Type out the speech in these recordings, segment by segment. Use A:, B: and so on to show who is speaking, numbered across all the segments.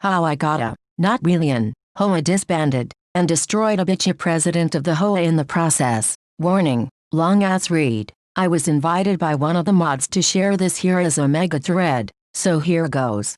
A: How I got a, not really an, HOA disbanded, and destroyed a bitchy president of the HOA in the process. Warning, long ass read. I was invited by one of the mods to share this here as a mega thread, so here goes.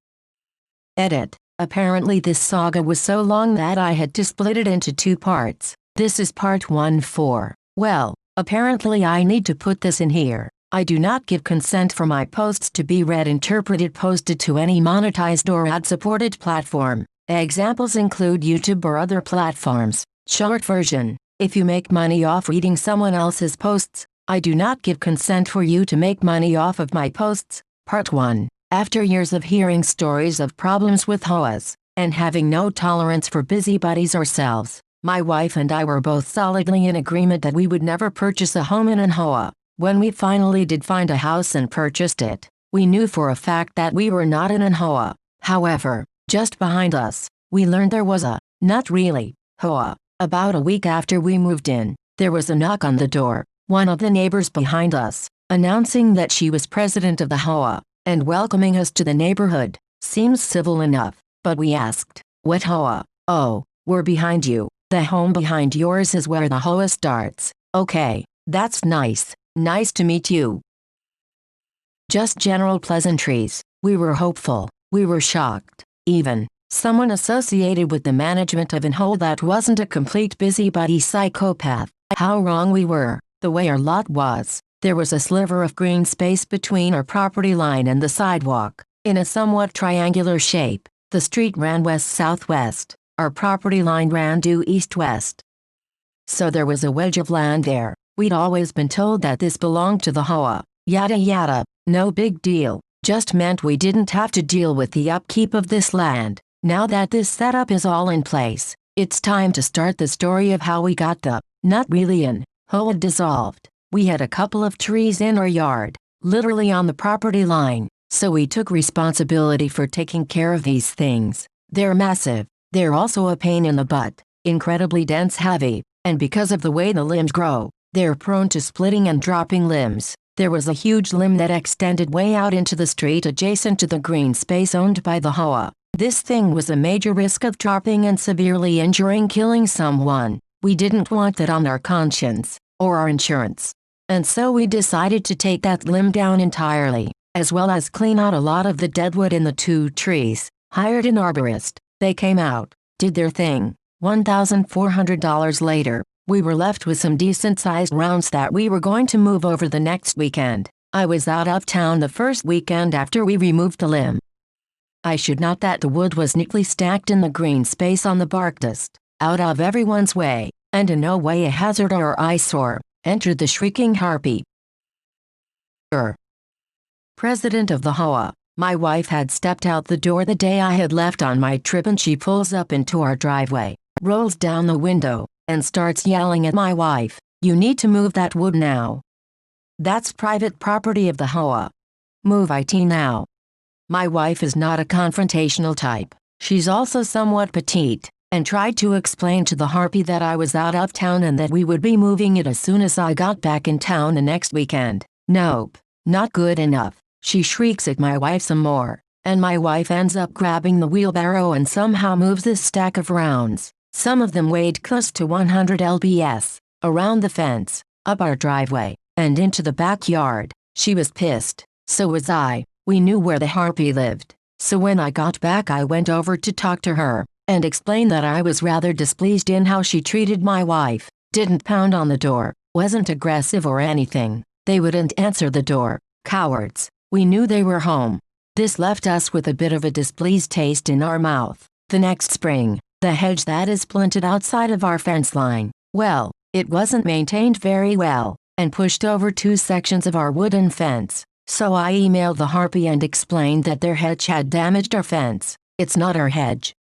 A: Edit. Apparently this saga was so long that I had to split it into 2 parts. This is part 1-4. Well, apparently I need to put this in here. I do not give consent for my posts to be read, interpreted, posted to any monetized or ad-supported platform. Examples include YouTube or other platforms. Short version. If you make money off reading someone else's posts, I do not give consent for you to make money off of my posts. Part 1. After years of hearing stories of problems with HOAs, and having no tolerance for busybodies ourselves, my wife and I were both solidly in agreement that we would never purchase a home in an HOA. When we finally did find a house and purchased it, we knew for a fact that we were not in an HOA. However, just behind us, we learned there was a, not really, HOA. About a week after we moved in, there was a knock on the door, one of the neighbors behind us, announcing that she was president of the HOA, and welcoming us to the neighborhood. Seems civil enough, but we asked, what HOA? Oh, we're behind you. The home behind yours is where the HOA starts. Okay, that's nice. Nice to meet you. Just general pleasantries. We were hopeful. We were shocked. Even someone associated with the management of an HOA that wasn't a complete busybody psychopath. How wrong we were. The way our lot was, there was a sliver of green space between our property line and the sidewalk. In a somewhat triangular shape, the street ran west-southwest. Our property line ran due east-west. So there was a wedge of land there. We'd always been told that this belonged to the HOA. Yada yada. No big deal. Just meant we didn't have to deal with the upkeep of this land. Now that this setup is all in place, it's time to start the story of how we got the, not really an, HOA dissolved. We had a couple of trees in our yard, literally on the property line, so we took responsibility for taking care of these things. They're massive. They're also a pain in the butt, incredibly dense, heavy, and because of the way the limbs grow, they're prone to splitting and dropping limbs. There was a huge limb that extended way out into the street adjacent to the green space owned by the HOA. This thing was a major risk of dropping and severely injuring, killing someone. We didn't want that on our conscience, or our insurance. And so we decided to take that limb down entirely, as well as clean out a lot of the deadwood in the 2 trees, hired an arborist. They came out, did their thing. $1,400 later, we were left with some decent-sized rounds that we were going to move over the next weekend. I was out of town the first weekend after we removed the limb. I should note that the wood was neatly stacked in the green space on the bark dust, out of everyone's way, and in no way a hazard or eyesore. Entered the shrieking harpy. President of the HOA. My wife had stepped out the door the day I had left on my trip, and she pulls up into our driveway, rolls down the window, and starts yelling at my wife, "You need to move that wood now. That's private property of the HOA. Move it now." My wife is not a confrontational type. She's also somewhat petite, and tried to explain to the harpy that I was out of town and that we would be moving it as soon as I got back in town the next weekend. Nope, not good enough. She shrieks at my wife some more, and my wife ends up grabbing the wheelbarrow and somehow moves this stack of rounds. Some of them weighed close to 100 lbs, around the fence, up our driveway, and into the backyard. She was pissed. So was I. We knew where the harpy lived. So when I got back, I went over to talk to her, and explained that I was rather displeased in how she treated my wife. Didn't pound on the door, wasn't aggressive or anything. They wouldn't answer the door. Cowards. We knew they were home. This left us with a bit of a displeased taste in our mouth. The next spring, the hedge that is planted outside of our fence line, well, it wasn't maintained very well, and pushed over 2 sections of our wooden fence. So I emailed the harpy and explained that their hedge had damaged our fence. It's not our hedge.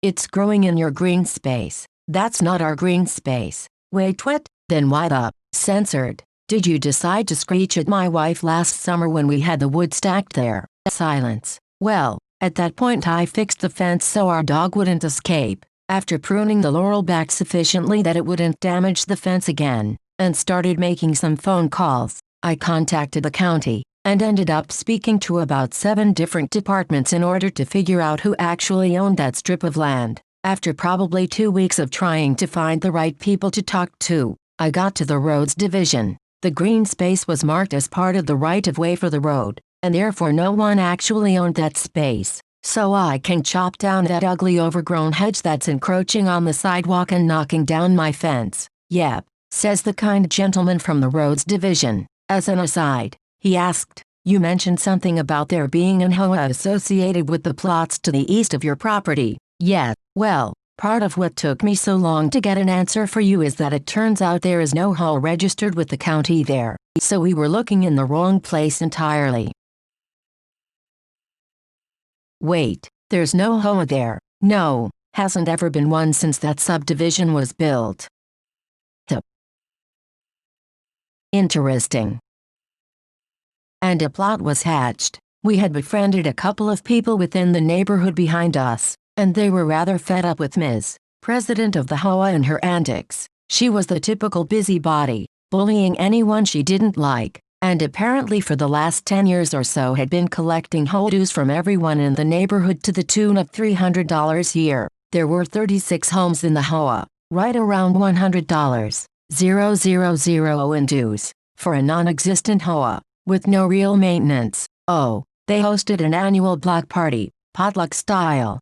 A: It's growing in your green space. That's not our green space. Wait, what? Then why the censored did you decide to screech at my wife last summer when we had the wood stacked there? Silence. Well, at that point I fixed the fence so our dog wouldn't escape, after pruning the laurel back sufficiently that it wouldn't damage the fence again, and started making some phone calls. I contacted the county, and ended up speaking to about 7 different departments in order to figure out who actually owned that strip of land. After probably 2 weeks of trying to find the right people to talk to, I got to the roads division. The green space was marked as part of the right-of-way for the road, and therefore no one actually owned that space. So I can chop down that ugly overgrown hedge that's encroaching on the sidewalk and knocking down my fence. Yep, says the kind gentleman from the roads division. As an aside, he asked, you mentioned something about there being an HOA associated with the plots to the east of your property. Yeah, well, part of what took me so long to get an answer for you is that it turns out there is no HOA registered with the county there. So we were looking in the wrong place entirely. Wait, there's no HOA there? No, hasn't ever been one since that subdivision was built. Interesting. And a plot was hatched. We had befriended a couple of people within the neighborhood behind us, and they were rather fed up with Ms. President of the HOA and her antics. She was the typical busybody, bullying anyone she didn't like, and apparently for the last 10 years or so had been collecting HOA dues from everyone in the neighborhood to the tune of $300 a year. There were 36 homes in the HOA, right around $100,000 in dues, for a non-existent HOA, with no real maintenance. Oh, they hosted an annual block party, potluck style.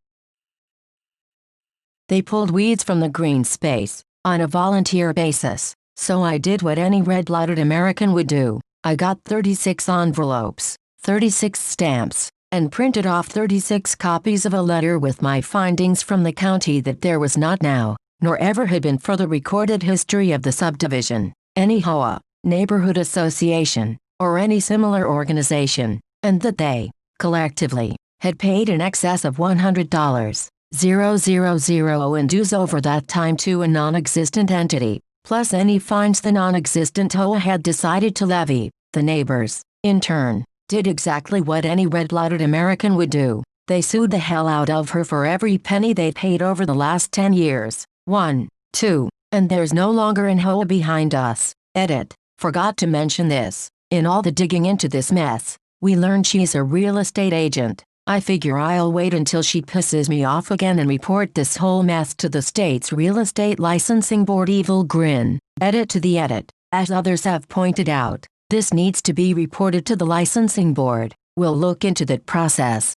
A: They pulled weeds from the green space, on a volunteer basis, so I did what any red-blooded American would do. I got 36 envelopes, 36 stamps, and printed off 36 copies of a letter with my findings from the county that there was not now, nor ever had been for the recorded history of the subdivision, any HOA, neighborhood association, or any similar organization, and that they, collectively, had paid in excess of $100,000 in dues over that time to a non-existent entity, plus any fines the non-existent HOA had decided to levy. The neighbors, in turn, did exactly what any red-blooded American would do. They sued the hell out of her for every penny they paid over the last 10 years. 1, 2, and there's no longer an HOA behind us. Edit. Forgot to mention this. In all the digging into this mess, we learned she's a real estate agent. I figure I'll wait until she pisses me off again and report this whole mess to the state's Real Estate Licensing Board. Evil grin. Edit to the edit. As others have pointed out, this needs to be reported to the licensing board. We'll look into that process.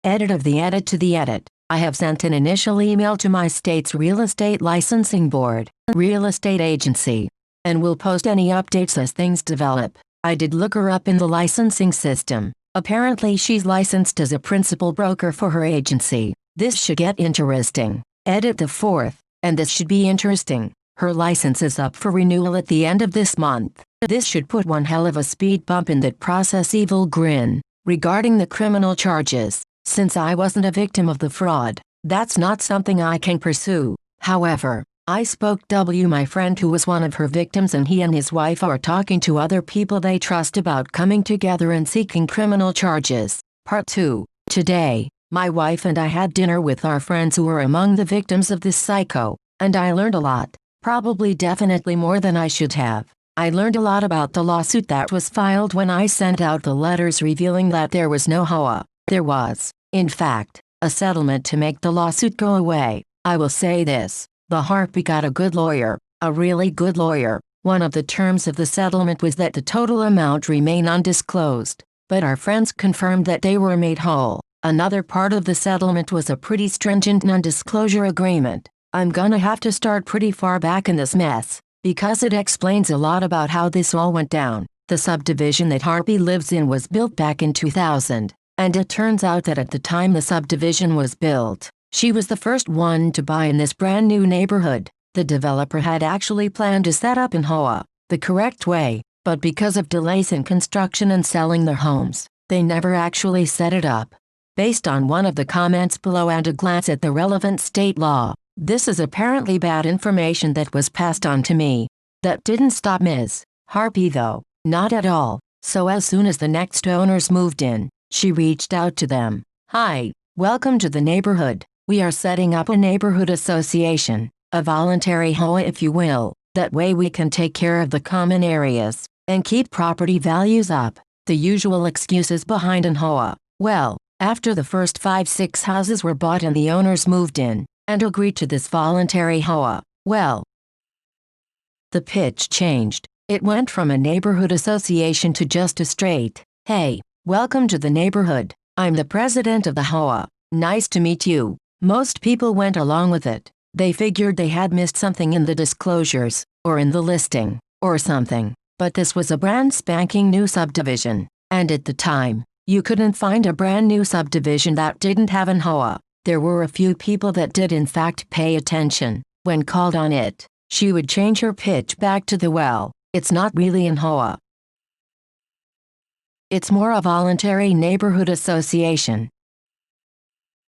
A: Edit of the edit to the edit. I have sent an initial email to my state's Real Estate Licensing Board, real estate agency, and will post any updates as things develop. I did look her up in the licensing system. Apparently she's licensed as a principal broker for her agency. This should get interesting. Edit the 4th, and this should be interesting. Her license is up for renewal at the end of this month. This should put one hell of a speed bump in that process. Evil grin. Regarding the criminal charges, since I wasn't a victim of the fraud, that's not something I can pursue. However, I spoke to my friend who was one of her victims, and he and his wife are talking to other people they trust about coming together and seeking criminal charges. Part 2. Today, my wife and I had dinner with our friends who were among the victims of this psycho, and I learned a lot. Probably definitely more than I should have. I learned a lot about the lawsuit that was filed when I sent out the letters revealing that there was no HOA. There was, in fact, a settlement to make the lawsuit go away. I will say this. The Harpy got a good lawyer, a really good lawyer. One of the terms of the settlement was that the total amount remain undisclosed, but our friends confirmed that they were made whole. Another part of the settlement was a pretty stringent non-disclosure agreement. I'm gonna have to start pretty far back in this mess, because it explains a lot about how this all went down. The subdivision that Harpy lives in was built back in 2000, and it turns out that at the time the subdivision was built, she was the first one to buy in this brand new neighborhood. The developer had actually planned to set up in HOA the correct way, but because of delays in construction and selling their homes, they never actually set it up. Based on one of the comments below and a glance at the relevant state law, this is apparently bad information that was passed on to me. That didn't stop Ms. Harpy though, not at all. So as soon as the next owners moved in, she reached out to them. Hi, welcome to the neighborhood. We are setting up a neighborhood association, a voluntary HOA if you will. That way we can take care of the common areas. and keep property values up. The usual excuses behind an HOA. Well, after the first 5-6 houses were bought and the owners moved in and agreed to this voluntary HOA, well, the pitch changed. It went from a neighborhood association to just a straight, "Hey, welcome to the neighborhood. I'm the president of the HOA. Nice to meet you." Most people went along with it. They figured they had missed something in the disclosures, or in the listing, or something. But this was a brand spanking new subdivision. And at the time, you couldn't find a brand new subdivision that didn't have an HOA. There were a few people that did in fact pay attention. When called on it, she would change her pitch back to the "Well, it's not really an HOA. It's more a voluntary neighborhood association.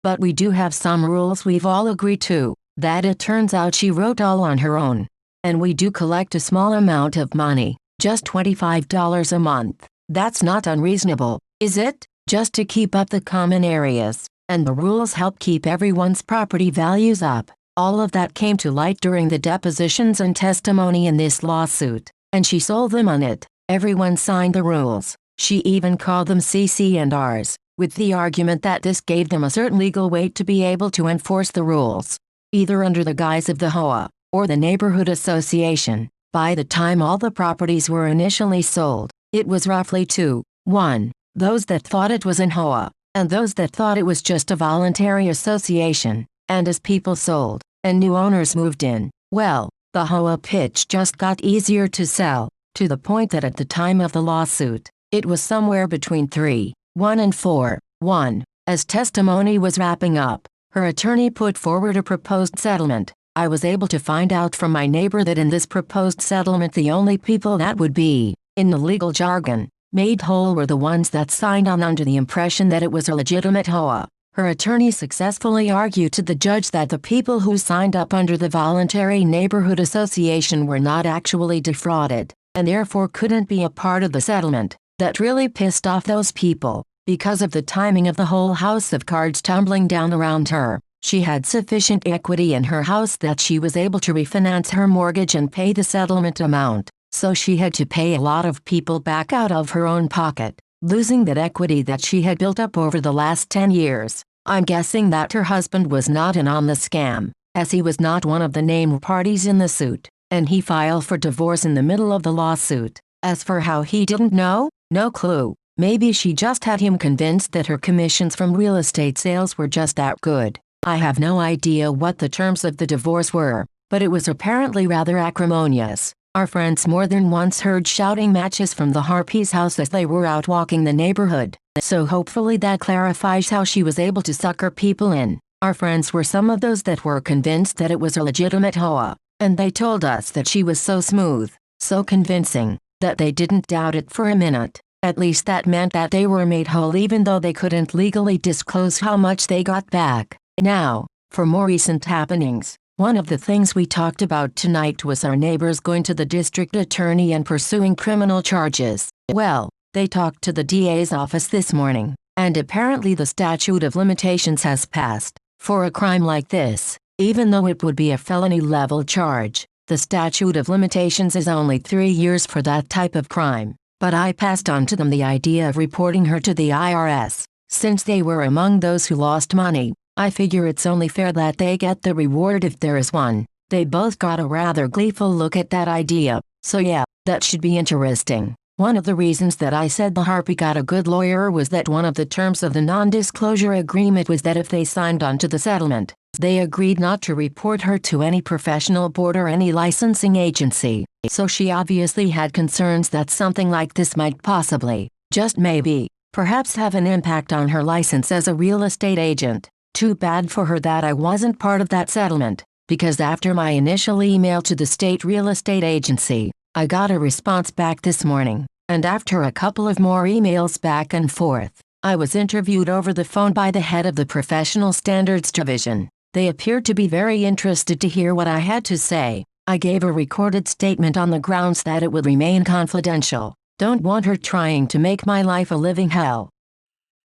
A: But we do have some rules we've all agreed to." That it turns out she wrote all on her own. And we do collect a small amount of money, just $25 a month. That's not unreasonable, is it? Just to keep up the common areas. And the rules help keep everyone's property values up. All of that came to light during the depositions and testimony in this lawsuit. And she sold them on it. Everyone signed the rules. She even called them CC&Rs, with the argument that this gave them a certain legal weight to be able to enforce the rules, either under the guise of the HOA or the neighborhood association. By the time all the properties were initially sold, it was roughly 2-1, those that thought it was an HOA, and those that thought it was just a voluntary association. And as people sold, and new owners moved in, well, the HOA pitch just got easier to sell, to the point that at the time of the lawsuit, it was somewhere between 3-1 and 4-1. As testimony was wrapping up, her attorney put forward a proposed settlement. I was able to find out from my neighbor that in this proposed settlement the only people that would be, in the legal jargon, made whole were the ones that signed on under the impression that it was a legitimate HOA. Her attorney successfully argued to the judge that the people who signed up under the voluntary neighborhood association were not actually defrauded, and therefore couldn't be a part of the settlement. That really pissed off those people. Because of the timing of the whole house of cards tumbling down around her, she had sufficient equity in her house that she was able to refinance her mortgage and pay the settlement amount, so she had to pay a lot of people back out of her own pocket, losing that equity that she had built up over the last 10 years. I'm guessing that her husband was not in on the scam, as he was not one of the named parties in the suit, and he filed for divorce in the middle of the lawsuit. As for how he didn't know, no clue. Maybe she just had him convinced that her commissions from real estate sales were just that good. I have no idea what the terms of the divorce were, but it was apparently rather acrimonious. Our friends more than once heard shouting matches from the Harpies' house as they were out walking the neighborhood, so hopefully that clarifies how she was able to sucker people in. Our friends were some of those that were convinced that it was a legitimate HOA, and they told us that she was so smooth, so convincing, that they didn't doubt it for a minute. At least that meant that they were made whole even though they couldn't legally disclose how much they got back. Now, for more recent happenings, one of the things we talked about tonight was our neighbors going to the district attorney and pursuing criminal charges. Well, they talked to the DA's office this morning, and apparently the statute of limitations has passed. For a crime like this, even though it would be a felony-level charge, the statute of limitations is only 3 years for that type of crime. But I passed on to them the idea of reporting her to the IRS. Since they were among those who lost money, I figure it's only fair that they get the reward if there is one. They both got a rather gleeful look at that idea, so yeah, that should be interesting. One of the reasons that I said the Harpy got a good lawyer was that one of the terms of the non-disclosure agreement was that if they signed on to the settlement, they agreed not to report her to any professional board or any licensing agency. So she obviously had concerns that something like this might possibly, just maybe, perhaps have an impact on her license as a real estate agent. Too bad for her that I wasn't part of that settlement, because after my initial email to the state real estate agency, I got a response back this morning, and after a couple of more emails back and forth, I was interviewed over the phone by the head of the Professional Standards Division. They appeared to be very interested to hear what I had to say. I gave a recorded statement on the grounds that it would remain confidential. Don't want her trying to make my life a living hell.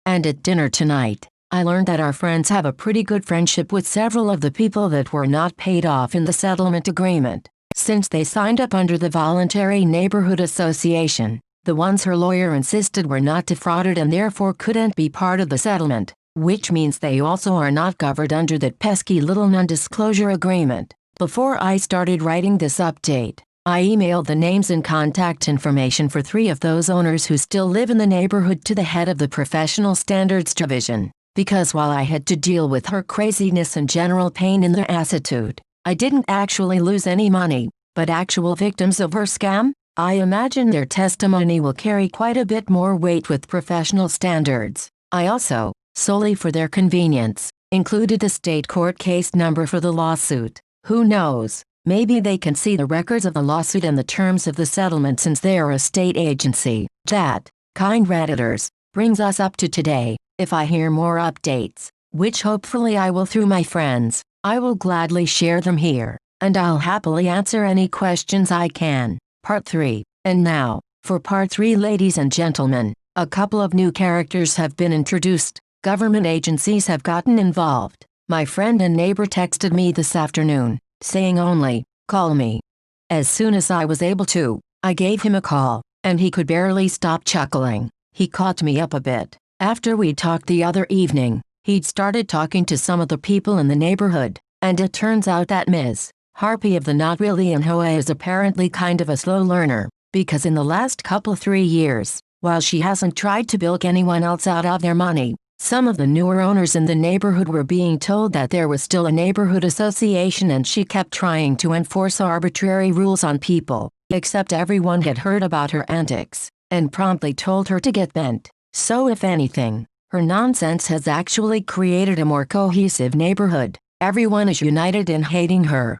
A: And at dinner tonight, I learned that our friends have a pretty good friendship with several of the people that were not paid off in the settlement agreement. Since they signed up under the Voluntary Neighborhood Association, the ones her lawyer insisted were not defrauded and therefore couldn't be part of the settlement, which means they also are not covered under that pesky little non-disclosure agreement. Before I started writing this update, I emailed the names and contact information for 3 of those owners who still live in the neighborhood to the head of the Professional Standards Division, because while I had to deal with her craziness and general pain in their attitude, I didn't actually lose any money, but actual victims of her scam? I imagine their testimony will carry quite a bit more weight with professional standards. I also, solely for their convenience, included the state court case number for the lawsuit. Who knows? Maybe they can see the records of the lawsuit and the terms of the settlement since they are a state agency. That, kind Redditors, brings us up to today. If I hear more updates, which hopefully I will through my friends, I will gladly share them here, and I'll happily answer any questions I can. Part 3. And now, for Part 3, ladies and gentlemen, a couple of new characters have been introduced. Government agencies have gotten involved. My friend and neighbor texted me this afternoon, saying only, "Call me." As soon as I was able to, I gave him a call, and he could barely stop chuckling. He caught me up a bit. After we talked the other evening, he'd started talking to some of the people in the neighborhood, and it turns out that Ms. Harpy of the Not Really in Hoa is apparently kind of a slow learner, because in the last 3 years, while she hasn't tried to bilk anyone else out of their money, some of the newer owners in the neighborhood were being told that there was still a neighborhood association and she kept trying to enforce arbitrary rules on people, except everyone had heard about her antics, and promptly told her to get bent. So if anything, her nonsense has actually created a more cohesive neighborhood. Everyone is united in hating her.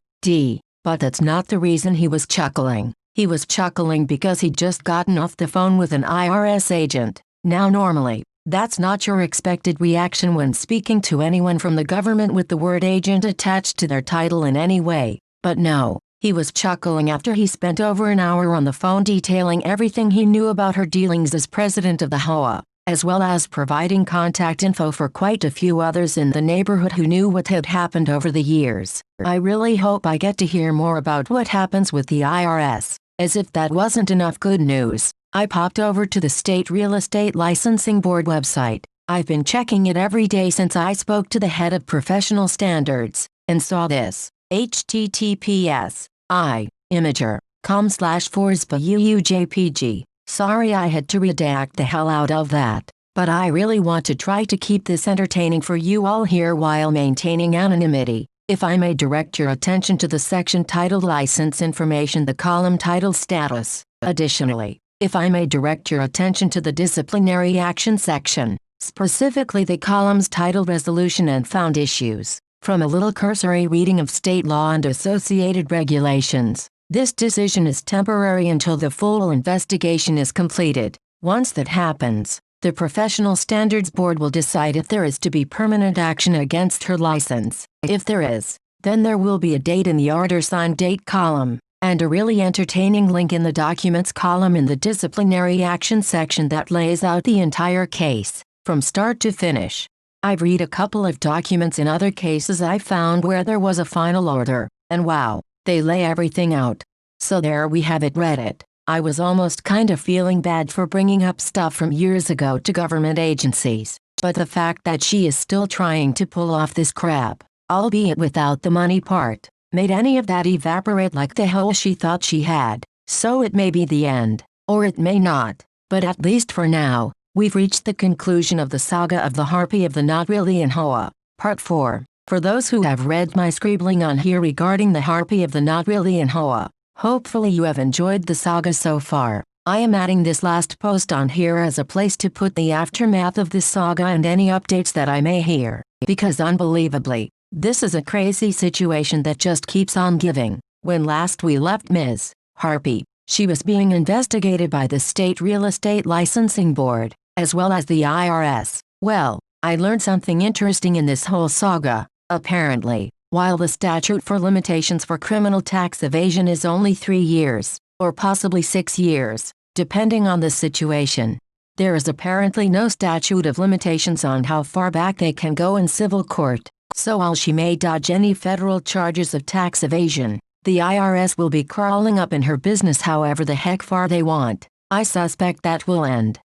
A: But that's not the reason he was chuckling. He was chuckling because he'd just gotten off the phone with an IRS agent. Now normally, that's not your expected reaction when speaking to anyone from the government with the word agent attached to their title in any way. But no, he was chuckling after he spent over an hour on the phone detailing everything he knew about her dealings as president of the Hoa, as well as providing contact info for quite a few others in the neighborhood who knew what had happened over the years. I really hope I get to hear more about what happens with the IRS. As if that wasn't enough good news, I popped over to the State Real Estate Licensing Board website. I've been checking it every day since I spoke to the head of professional standards, and saw this. https://imager.com/forspa.uujpg. Sorry I had to redact the hell out of that, but I really want to try to keep this entertaining for you all here while maintaining anonymity. If I may direct your attention to the section titled License Information, the column titled Status. Additionally, if I may direct your attention to the Disciplinary Action section, specifically the columns titled Resolution and Found Issues. From a little cursory reading of state law and associated regulations, this decision is temporary until the full investigation is completed. Once that happens, the Professional Standards Board will decide if there is to be permanent action against her license. If there is, then there will be a date in the order signed date column, and a really entertaining link in the documents column in the disciplinary action section that lays out the entire case, from start to finish. I've read a couple of documents in other cases I found where there was a final order, and wow, they lay everything out. So there we have it, Reddit. I was almost kind of feeling bad for bringing up stuff from years ago to government agencies, but the fact that she is still trying to pull off this crap, albeit without the money part, made any of that evaporate like the hell she thought she had. So it may be the end, or it may not, but at least for now, we've reached the conclusion of the saga of the Harpy of the Not Really in Hoa. Part 4. For those who have read my scribbling on here regarding the Harpy of the Not Really in Hoa, hopefully you have enjoyed the saga so far. I am adding this last post on here as a place to put the aftermath of this saga and any updates that I may hear, because unbelievably, this is a crazy situation that just keeps on giving. When last we left Ms. Harpy, she was being investigated by the State Real Estate Licensing Board, as well as the IRS. Well, I learned something interesting in this whole saga. Apparently, while the statute for limitations for criminal tax evasion is only 3 years, or possibly 6 years, depending on the situation, there is apparently no statute of limitations on how far back they can go in civil court. So while she may dodge any federal charges of tax evasion, The IRS will be crawling up in her business however the heck far they want. I suspect that will end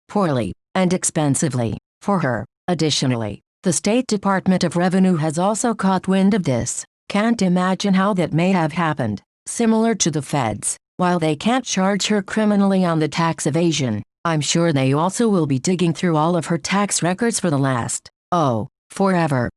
A: poorly and expensively for her. Additionally, the State Department of Revenue has also caught wind of this. Can't imagine how that may have happened. Similar to the feds, while they can't charge her criminally on the tax evasion, I'm sure they also will be digging through all of her tax records for the last, forever.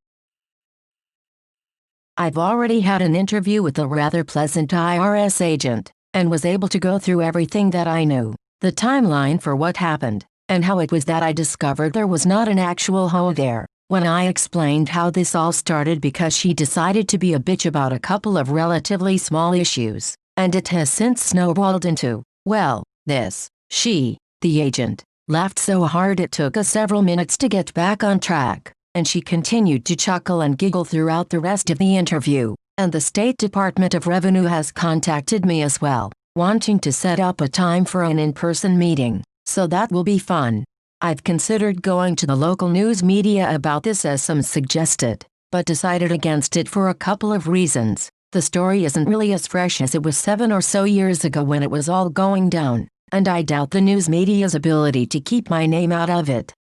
A: I've already had an interview with a rather pleasant IRS agent, and was able to go through everything that I knew, the timeline for what happened, and how it was that I discovered there was not an actual hoe there. When I explained how this all started because she decided to be a bitch about a couple of relatively small issues, and it has since snowballed into, well, this, she, the agent, laughed so hard it took us several minutes to get back on track, and she continued to chuckle and giggle throughout the rest of the interview, and the State Department of Revenue has contacted me as well, wanting to set up a time for an in-person meeting, so that will be fun. I've considered going to the local news media about this as some suggested, but decided against it for a couple of reasons. The story isn't really as fresh as it was 7 or so years ago when it was all going down, and I doubt the news media's ability to keep my name out of it.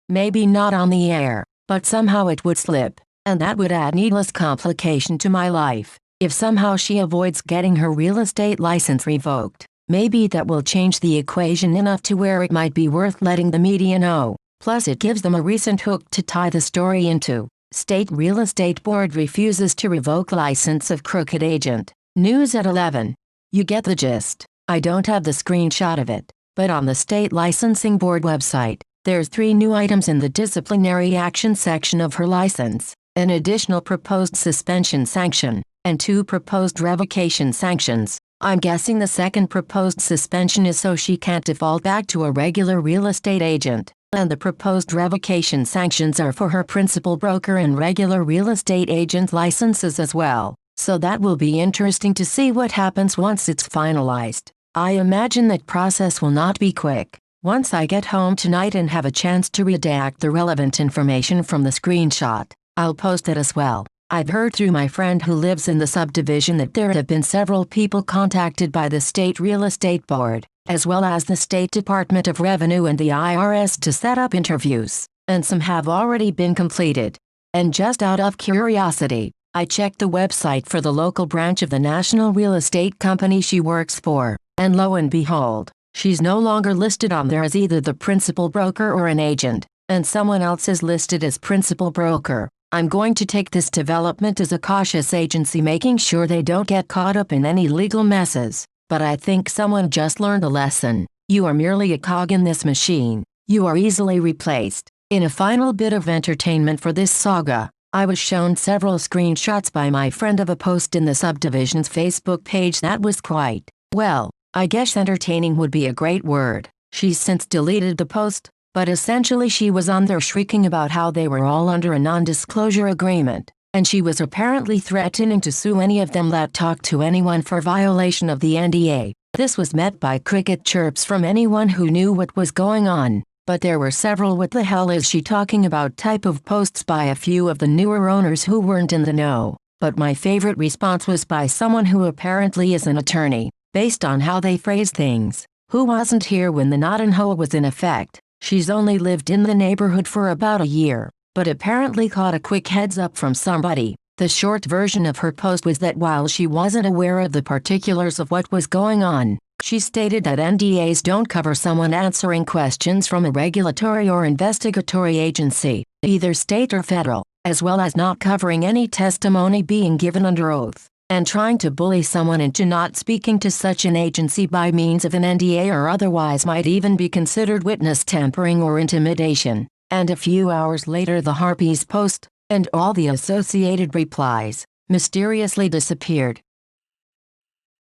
A: Maybe not on the air, but somehow it would slip, and that would add needless complication to my life. If somehow she avoids getting her real estate license revoked, maybe that will change the equation enough to where it might be worth letting the media know. Plus it gives them a recent hook to tie the story into. State Real Estate Board refuses to revoke license of crooked agent. News at 11. You get the gist. I don't have the screenshot of it, but on the State Licensing Board website, there's 3 new items in the disciplinary action section of her license, an additional proposed suspension sanction, and 2 proposed revocation sanctions. I'm guessing the second proposed suspension is so she can't default back to a regular real estate agent, and the proposed revocation sanctions are for her principal broker and regular real estate agent licenses as well. So that will be interesting to see what happens once it's finalized. I imagine that process will not be quick. Once I get home tonight and have a chance to redact the relevant information from the screenshot, I'll post it as well. I've heard through my friend who lives in the subdivision that there have been several people contacted by the State Real Estate Board, as well as the State Department of Revenue and the IRS to set up interviews, and some have already been completed. And just out of curiosity, I checked the website for the local branch of the national real estate company she works for, and lo and behold, she's no longer listed on there as either the principal broker or an agent, and someone else is listed as principal broker. I'm going to take this development as a cautious agency making sure they don't get caught up in any legal messes, but I think someone just learned a lesson. You are merely a cog in this machine. You are easily replaced. In a final bit of entertainment for this saga, I was shown several screenshots by my friend of a post in the subdivision's Facebook page that was quite, well, I guess entertaining would be a great word. She's since deleted the post, but essentially she was on there shrieking about how they were all under a non-disclosure agreement, and she was apparently threatening to sue any of them that talked to anyone for violation of the NDA. This was met by cricket chirps from anyone who knew what was going on, but there were several "what the hell is she talking about" type of posts by a few of the newer owners who weren't in the know. But my favorite response was by someone who apparently is an attorney, based on how they phrase things, who wasn't here when the not and ho was in effect. She's only lived in the neighborhood for about a year, but apparently caught a quick heads up from somebody. The short version of her post was that while she wasn't aware of the particulars of what was going on, she stated that NDAs don't cover someone answering questions from a regulatory or investigatory agency, either state or federal, as well as not covering any testimony being given under oath, and trying to bully someone into not speaking to such an agency by means of an NDA or otherwise might even be considered witness tampering or intimidation. And a few hours later the Harpies post, and all the associated replies, mysteriously disappeared.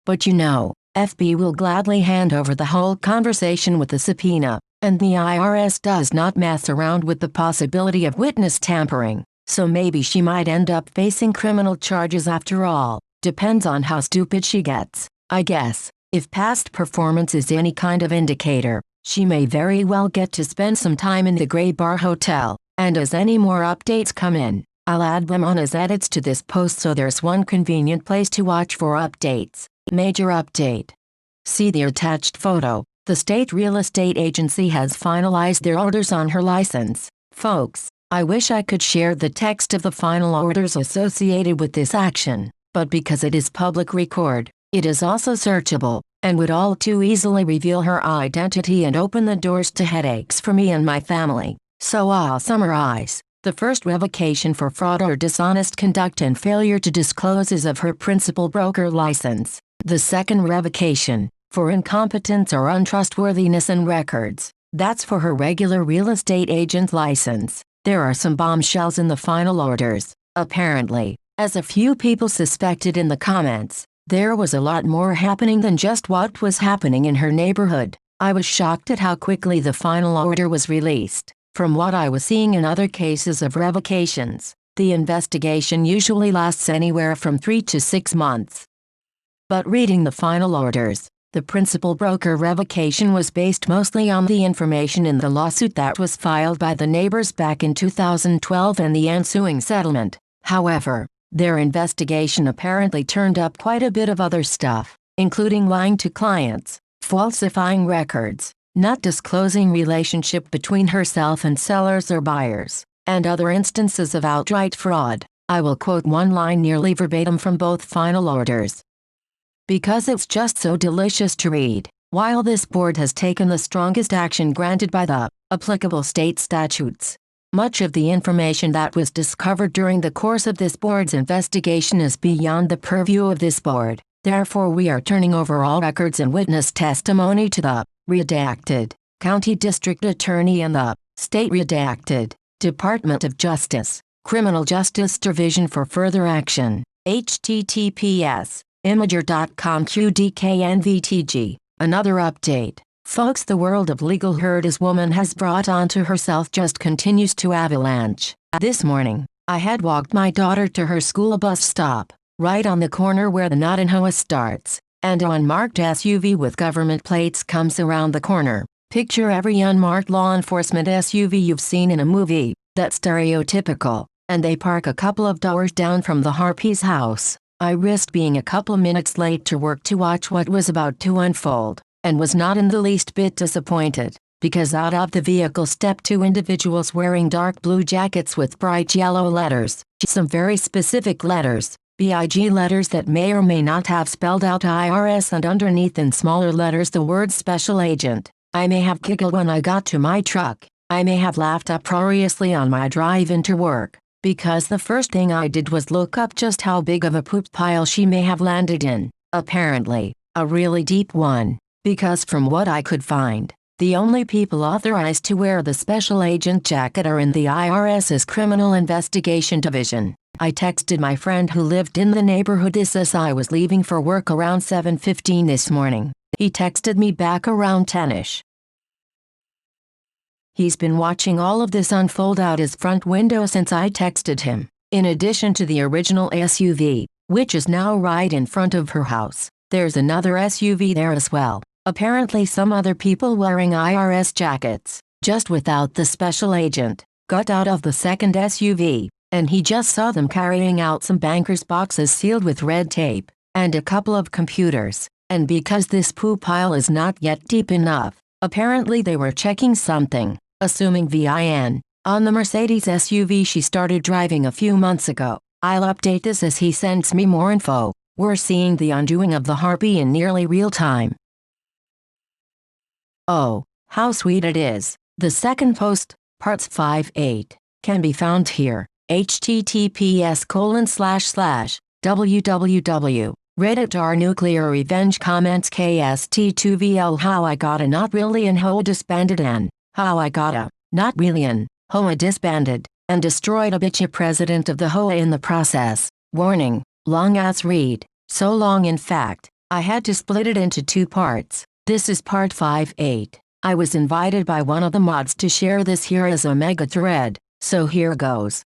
A: But you know, FB will gladly hand over the whole conversation with a subpoena, and the IRS does not mess around with the possibility of witness tampering, so maybe she might end up facing criminal charges after all. Depends on how stupid she gets, I guess. If past performance is any kind of indicator, she may very well get to spend some time in the Gray Bar Hotel, and as any more updates come in, I'll add them on as edits to this post so there's one convenient place to watch for updates. Major update. See the attached photo. The state real estate agency has finalized their orders on her license. Folks, I wish I could share the text of the final orders associated with this action, but because it is public record, it is also searchable, and would all too easily reveal her identity and open the doors to headaches for me and my family. So I'll summarize. The first revocation for fraud or dishonest conduct and failure to disclose is of her principal broker license. The second revocation, for incompetence or untrustworthiness in records, that's for her regular real estate agent license. There are some bombshells in the final orders. Apparently, as a few people suspected in the comments, there was a lot more happening than just what was happening in her neighborhood. I was shocked at how quickly the final order was released. From what I was seeing in other cases of revocations, the investigation usually lasts anywhere from 3 to 6 months. But reading the final orders, the principal broker revocation was based mostly on the information in the lawsuit that was filed by the neighbors back in 2012 and the ensuing settlement. However, their investigation apparently turned up quite a bit of other stuff, including lying to clients, falsifying records, not disclosing relationship between herself and sellers or buyers, and other instances of outright fraud. I will quote one line nearly verbatim from both final orders, because it's just so delicious to read. While this board has taken the strongest action granted by the applicable state statutes, much of the information that was discovered during the course of this board's investigation is beyond the purview of this board. Therefore, we are turning over all records and witness testimony to the redacted County District Attorney and the State redacted Department of Justice, Criminal Justice Division for further action. https Imager.com QDKNVTG. Another update. Folks, the world of legal hurt as woman has brought onto herself just continues to avalanche. This morning, I had walked my daughter to her school bus stop, right on the corner where the Not in Hoa starts, and an unmarked SUV with government plates comes around the corner. Picture every unmarked law enforcement SUV you've seen in a movie, that's stereotypical, and they park a couple of doors down from the harpy's house. I risked being a couple minutes late to work to watch what was about to unfold, and was not in the least bit disappointed, because out of the vehicle stepped two individuals wearing dark blue jackets with bright yellow letters, some very specific letters, big letters that may or may not have spelled out IRS, and underneath in smaller letters the word Special Agent. I may have giggled when I got to my truck. I may have laughed uproariously on my drive into work, because the first thing I did was look up just how big of a poop pile she may have landed in. Apparently, a really deep one, because from what I could find, the only people authorized to wear the Special Agent jacket are in the IRS's Criminal Investigation Division. I texted my friend who lived in the neighborhood this as I was leaving for work around 7:15 this morning. He texted me back around 10ish. He's been watching all of this unfold out his front window since I texted him. In addition to the original SUV, which is now right in front of her house, there's another SUV there as well. Apparently some other people wearing IRS jackets, just without the Special Agent, got out of the second SUV, and he just saw them carrying out some bankers' boxes sealed with red tape, and a couple of computers. And because this poo pile is not yet deep enough, apparently they were checking something, assuming VIN, on the Mercedes SUV she started driving a few months ago. I'll update this as he sends me more info. We're seeing the undoing of the harpy in nearly real time. Oh, how sweet it is. The second post, parts 5-8, can be found here. https://www. Redditor Nuclear Revenge Comments KST2VL How I Got a Not Really in Hoa Disbanded and How I Got a Not Really in Hoa Disbanded and Destroyed a Bitch President of the Hoa in the process. Warning, long ass read. So long in fact, I had to split it into 2 parts. This is part 5-8. I was invited by one of the mods to share this here as a mega thread, so here goes.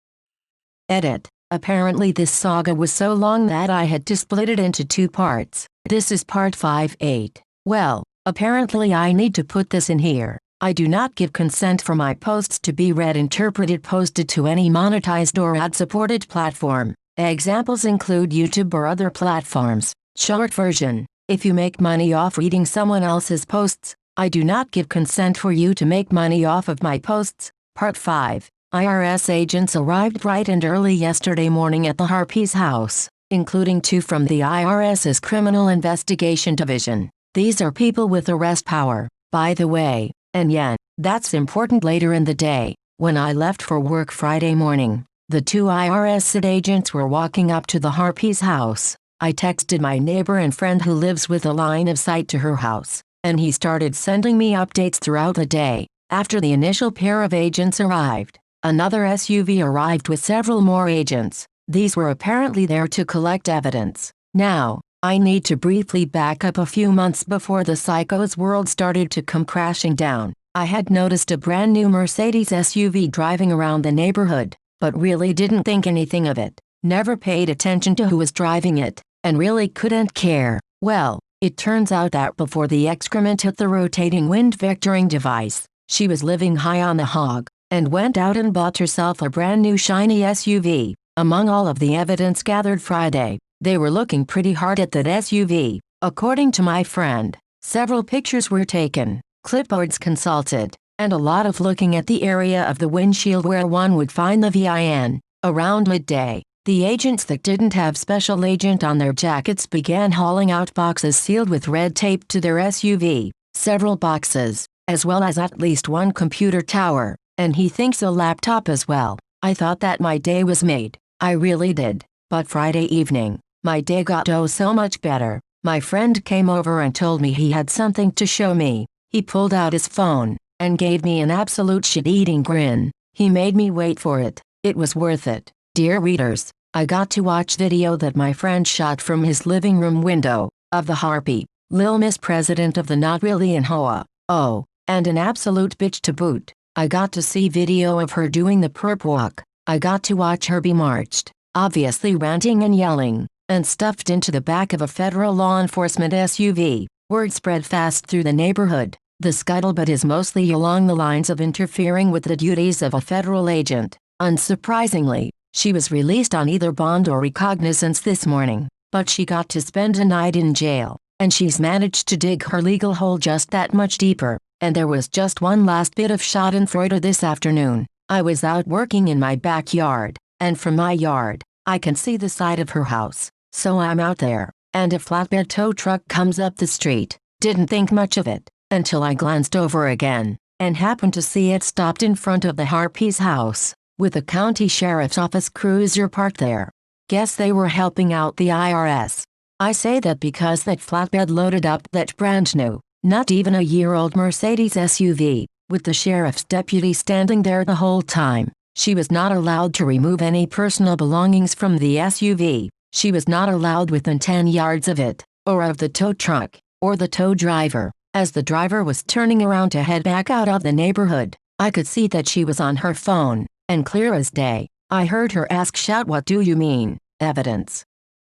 A: Edit. Apparently this saga was so long that I had to split it into 2 parts. This is part 5-8. Well, apparently I need to put this in here. I do not give consent for my posts to be read, interpreted, posted to any monetized or ad-supported platform. Examples include YouTube or other platforms. Short version: if you make money off reading someone else's posts, I do not give consent for you to make money off of my posts. Part 5. IRS agents arrived bright and early yesterday morning at the Harpy's house, including 2 from the IRS's Criminal Investigation Division. These are people with arrest power, by the way, and yeah, that's important. Later in the day, when I left for work Friday morning, the 2 IRS agents were walking up to the Harpy's house. I texted my neighbor and friend who lives with a line of sight to her house, and he started sending me updates throughout the day. After the initial pair of agents arrived, another SUV arrived with several more agents. These were apparently there to collect evidence. Now, I need to briefly back up a few months before the psycho's world started to come crashing down. I had noticed a brand new Mercedes SUV driving around the neighborhood, but really didn't think anything of it, never paid attention to who was driving it, and really couldn't care. Well, it turns out that before the excrement hit the rotating wind vectoring device, she was living high on the hog, and went out and bought herself a brand new shiny SUV. Among all of the evidence gathered Friday, they were looking pretty hard at that SUV. According to my friend, several pictures were taken, clipboards consulted, and a lot of looking at the area of the windshield where one would find the VIN. Around midday, the agents that didn't have special agent on their jackets began hauling out boxes sealed with red tape to their SUV, several boxes, as well as at least one computer tower, and he thinks a laptop as well. I thought that my day was made. I really did. But Friday evening, my day got so much better. My friend came over and told me he had something to show me. He pulled out his phone and gave me an absolute shit-eating grin. He made me wait for it. It was worth it. Dear readers, I got to watch video that my friend shot from his living room window of the Harpy, Lil Miss President of the Not Really in Hoa. Oh, and an absolute bitch to boot. I got to see video of her doing the perp walk. I got to watch her be marched, obviously ranting and yelling, and stuffed into the back of a federal law enforcement SUV. Word spread fast through the neighborhood. The scuttlebutt is mostly along the lines of interfering with the duties of a federal agent. Unsurprisingly, she was released on either bond or recognizance this morning, but she got to spend a night in jail, and she's managed to dig her legal hole just that much deeper. And there was just one last bit of schadenfreude this afternoon. I was out working in my backyard, and from my yard, I can see the side of her house. So I'm out there, and a flatbed tow truck comes up the street. Didn't think much of it, until I glanced over again, and happened to see it stopped in front of the Harpy's house, with a county sheriff's office cruiser parked there. Guess they were helping out the IRS. I say that because that flatbed loaded up that brand new, not even a year-old Mercedes SUV, with the sheriff's deputy standing there the whole time. She was not allowed to remove any personal belongings from the SUV. She was not allowed within 10 yards of it, or of the tow truck, or the tow driver. As the driver was turning around to head back out of the neighborhood, I could see that she was on her phone, and clear as day, I heard her shout, "What do you mean, evidence?"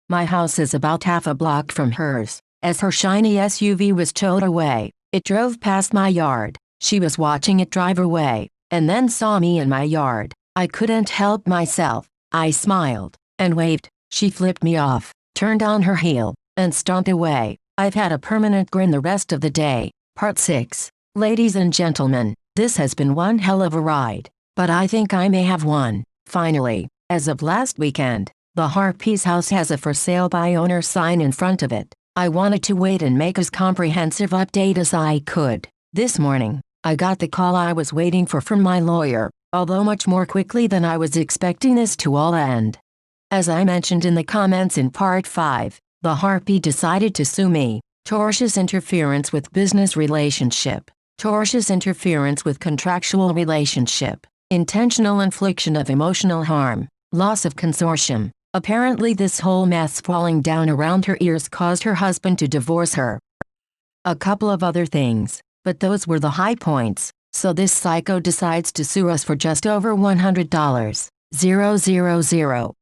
A: My house is about half a block from hers. As her shiny SUV was towed away, it drove past my yard. She was watching it drive away, and then saw me in my yard. I couldn't help myself. I smiled and waved. She flipped me off, turned on her heel, and stomped away. I've had a permanent grin the rest of the day. Part 6. Ladies and gentlemen, this has been one hell of a ride, but I think I may have won. Finally, as of last weekend, the Harpy's house has a for sale by owner sign in front of it. I wanted to wait and make as comprehensive update as I could. This morning, I got the call I was waiting for from my lawyer, although much more quickly than I was expecting this to all end. As I mentioned in the comments in Part 5, the Harpy decided to sue me. Tortious interference with business relationship. Tortious interference with contractual relationship. Intentional infliction of emotional harm. Loss of consortium. Apparently this whole mess falling down around her ears caused her husband to divorce her. A couple of other things, but those were the high points. So this psycho decides to sue us for just over $100. 000.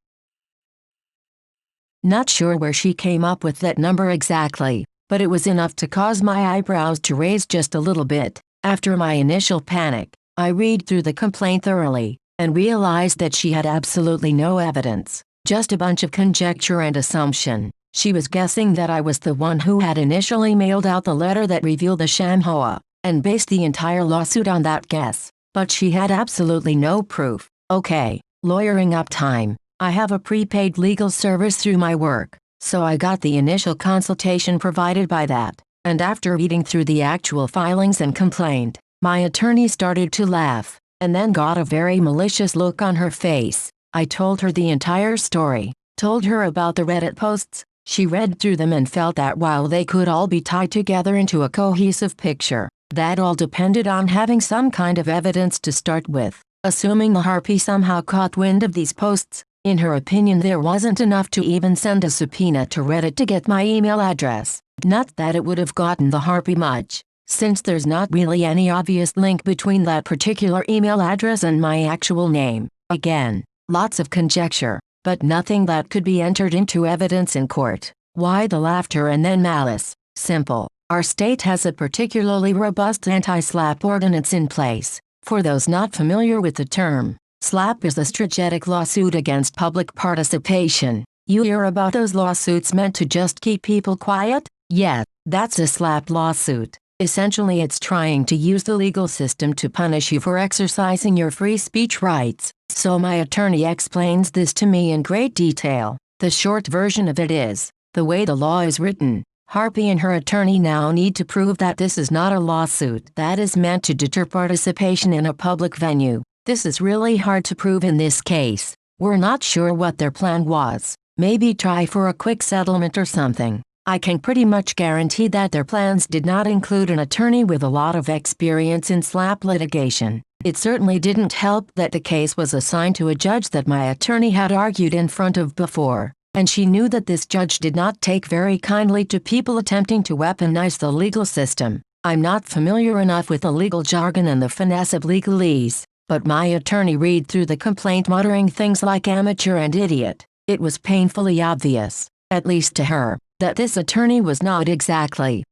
A: Not sure where she came up with that number exactly, but it was enough to cause my eyebrows to raise just a little bit. After my initial panic, I read through the complaint thoroughly, and realized that she had absolutely no evidence, just a bunch of conjecture and assumption. She was guessing that I was the one who had initially mailed out the letter that revealed the sham HOA, and based the entire lawsuit on that guess. But she had absolutely no proof. Okay, lawyering up time. I have a prepaid legal service through my work, so I got the initial consultation provided by that. And after reading through the actual filings and complaint, my attorney started to laugh, and then got a very malicious look on her face. I told her the entire story, told her about the Reddit posts. She read through them and felt that while they could all be tied together into a cohesive picture, that all depended on having some kind of evidence to start with. Assuming the Harpy somehow caught wind of these posts, in her opinion there wasn't enough to even send a subpoena to Reddit to get my email address. Not that it would have gotten the Harpy much, since there's not really any obvious link between that particular email address and my actual name. Again, lots of conjecture, but nothing that could be entered into evidence in court. Why the laughter and then malice? Simple. Our state has a particularly robust anti-SLAPP ordinance in place. For those not familiar with the term, SLAPP is a strategic lawsuit against public participation. You hear about those lawsuits meant to just keep people quiet? Yeah, that's a SLAPP lawsuit. Essentially it's trying to use the legal system to punish you for exercising your free speech rights. So my attorney explains this to me in great detail. The short version of it is, the way the law is written, Harpy and her attorney now need to prove that this is not a lawsuit that is meant to deter participation in a public venue. This is really hard to prove in this case. We're not sure what their plan was. Maybe try for a quick settlement or something. I can pretty much guarantee that their plans did not include an attorney with a lot of experience in SLAPP litigation. It certainly didn't help that the case was assigned to a judge that my attorney had argued in front of before, and she knew that this judge did not take very kindly to people attempting to weaponize the legal system. I'm not familiar enough with the legal jargon and the finesse of legalese, but my attorney read through the complaint muttering things like amateur and idiot. It was painfully obvious, at least to her, that this attorney was not exactly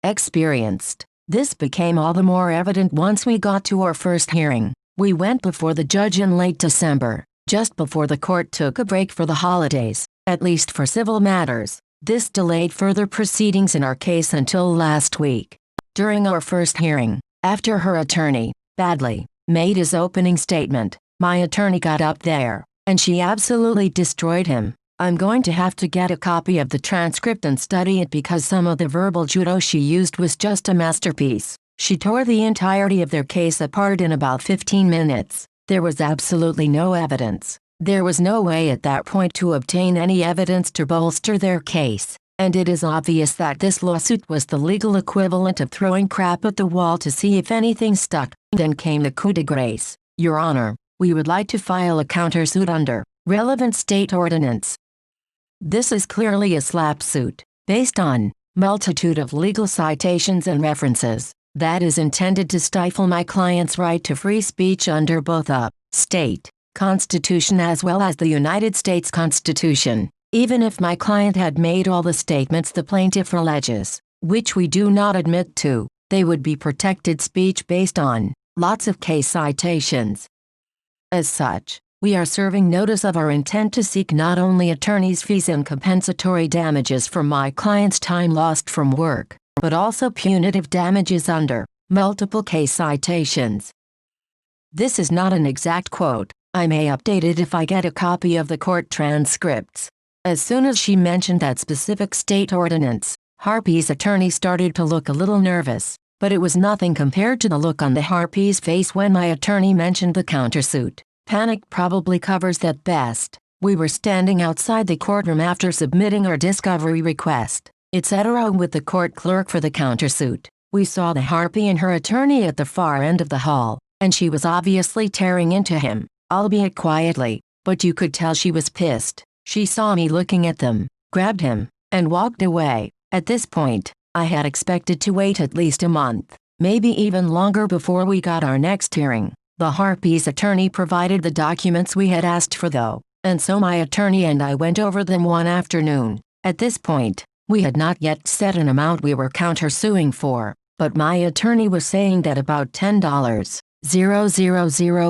A: experienced. This became all the more evident once we got to our first hearing. We went before the judge in late December, just before the court took a break for the holidays, at least for civil matters. This delayed further proceedings in our case until last week. During our first hearing, after her attorney, badly, made his opening statement, my attorney got up there, and she absolutely destroyed him. I'm going to have to get a copy of the transcript and study it because some of the verbal judo she used was just a masterpiece. She tore the entirety of their case apart in about 15 minutes. There was absolutely no evidence. There was no way at that point to obtain any evidence to bolster their case, and it is obvious that this lawsuit was the legal equivalent of throwing crap at the wall to see if anything stuck. Then came the coup de grace. Your Honor, we would like to file a countersuit under relevant state ordinance. This is clearly a SLAPP suit, based on multitude of legal citations and references, that is intended to stifle my client's right to free speech under both a state constitution as well as the United States Constitution. Even if my client had made all the statements the plaintiff alleges, which we do not admit to, they would be protected speech based on lots of case citations. As such, we are serving notice of our intent to seek not only attorney's fees and compensatory damages for my client's time lost from work, but also punitive damages under multiple case citations. This is not an exact quote. I may update it if I get a copy of the court transcripts. As soon as she mentioned that specific state ordinance, Harpy's attorney started to look a little nervous, but it was nothing compared to the look on the Harpy's face when my attorney mentioned the countersuit. Panic probably covers that best. We were standing outside the courtroom after submitting our discovery request, etc. with the court clerk for the countersuit. We saw the Harpy and her attorney at the far end of the hall, and she was obviously tearing into him, albeit quietly, but you could tell she was pissed. She saw me looking at them, grabbed him, and walked away. At this point, I had expected to wait at least a month, maybe even longer before we got our next hearing. The Harpy's attorney provided the documents we had asked for though, and so my attorney and I went over them one afternoon. At this point, we had not yet set an amount we were countersuing for. but my attorney was saying that about $10,000